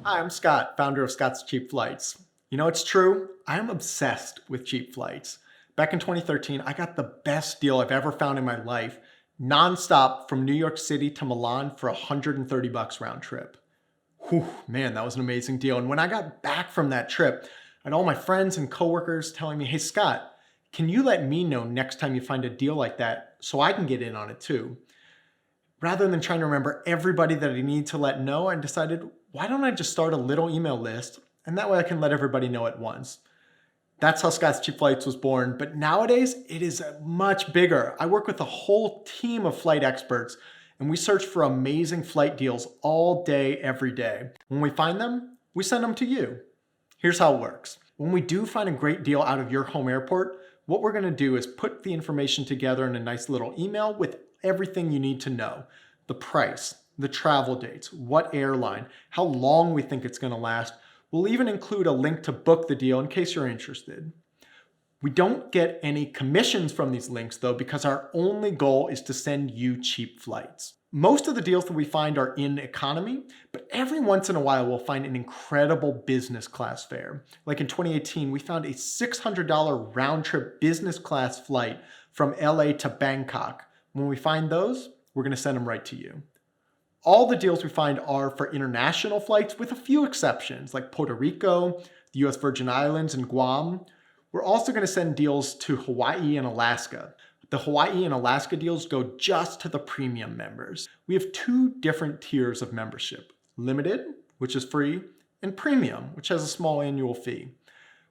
Hi, I'm Scott, founder of Scott's Cheap Flights. You know, it's true, I am obsessed with cheap flights. Back in 2013, I got the best deal I've ever found in my life, nonstop from New York City to Milan for $130 round trip. Whew, man, that was an amazing deal. And when I got back from that trip, I had all my friends and coworkers telling me, hey, Scott, can you let me know next time you find a deal like that so I can get in on it too? Rather than trying to remember everybody that I need to let know, I decided, why don't I just start a little email list and that way I can let everybody know at once. That's how Scott's Cheap Flights was born, but nowadays it is much bigger. I work with a whole team of flight experts and we search for amazing flight deals all day, every day. When we find them, we send them to you. Here's how it works. When we do find a great deal out of your home airport, what we're gonna do is put the information together in a nice little email with everything you need to know. The price, the travel dates, what airline, how long we think it's gonna last. We'll even include a link to book the deal in case you're interested. We don't get any commissions from these links though, because our only goal is to send you cheap flights. Most of the deals that we find are in economy, but every once in a while we'll find an incredible business class fare. Like in 2018, we found a $600 round trip business class flight from LA to Bangkok. When we find those, we're gonna send them right to you. All the deals we find are for international flights with a few exceptions like Puerto Rico, the US Virgin Islands, and Guam. We're also gonna send deals to Hawaii and Alaska. The Hawaii and Alaska deals go just to the premium members. We have two different tiers of membership: limited, which is free, and premium, which has a small annual fee.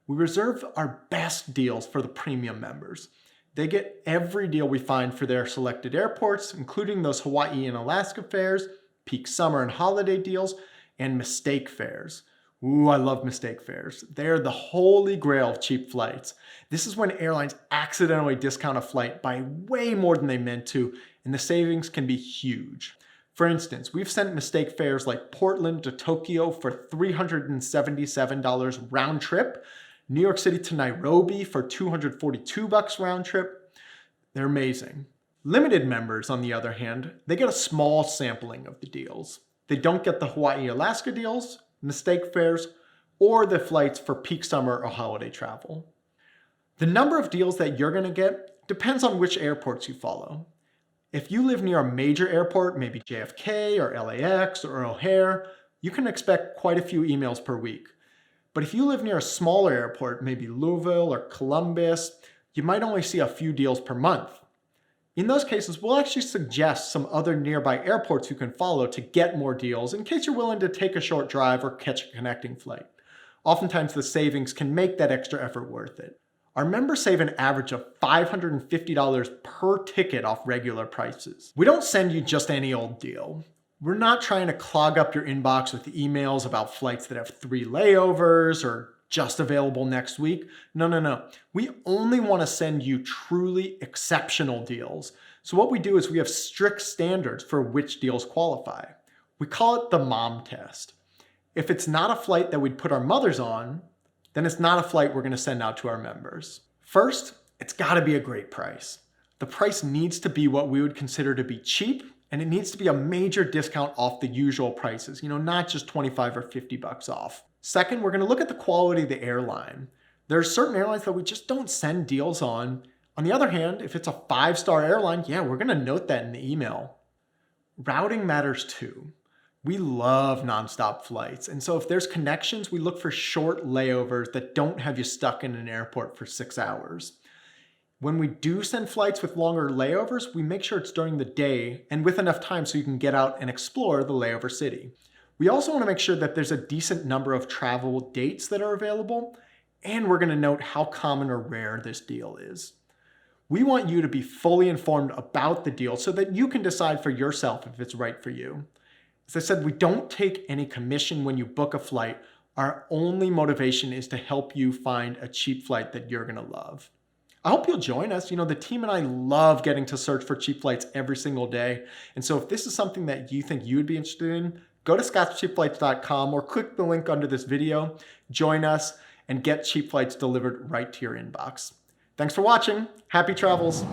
We reserve our best deals for the premium members. They get every deal we find for their selected airports, including those Hawaii and Alaska fares, peak summer and holiday deals, and mistake fares. Ooh, I love mistake fares. They're the holy grail of cheap flights. This is when airlines accidentally discount a flight by way more than they meant to, and the savings can be huge. For instance, we've sent mistake fares like Portland to Tokyo for $377 round trip, New York City to Nairobi for $242 round trip. They're amazing. Limited members, on the other hand, they get a small sampling of the deals. They don't get the Hawaii-Alaska deals, mistake fares, or the flights for peak summer or holiday travel. The number of deals that you're gonna get depends on which airports you follow. If you live near a major airport, maybe JFK or LAX or O'Hare, you can expect quite a few emails per week. But if you live near a smaller airport, maybe Louisville or Columbus, you might only see a few deals per month. In those cases, we'll actually suggest some other nearby airports you can follow to get more deals in case you're willing to take a short drive or catch a connecting flight. Oftentimes the savings can make that extra effort worth it. Our members save an average of $550 per ticket off regular prices. We don't send you just any old deal. We're not trying to clog up your inbox with emails about flights that have 3 layovers or just available next week. No. We only want to send you truly exceptional deals. So what we do is we have strict standards for which deals qualify. We call it the mom test. If it's not a flight that we'd put our mothers on, then it's not a flight we're going to send out to our members. First, it's got to be a great price. The price needs to be what we would consider to be cheap, and it needs to be a major discount off the usual prices, not just 25 or $50 off. Second, we're gonna look at the quality of the airline. There are certain airlines that we just don't send deals on. On the other hand, if it's a 5-star airline, yeah, we're gonna note that in the email. Routing matters too. We love nonstop flights, and so if there's connections, we look for short layovers that don't have you stuck in an airport for 6 hours. When we do send flights with longer layovers, we make sure it's during the day and with enough time so you can get out and explore the layover city. We also want to make sure that there's a decent number of travel dates that are available, and we're going to note how common or rare this deal is. We want you to be fully informed about the deal so that you can decide for yourself if it's right for you. As I said, we don't take any commission when you book a flight. Our only motivation is to help you find a cheap flight that you're going to love. I hope you'll join us. The team and I love getting to search for cheap flights every single day. And so if this is something that you think you would be interested in, go to scottscheapflights.com or click the link under this video, join us, and get cheap flights delivered right to your inbox. Thanks for watching. Happy travels.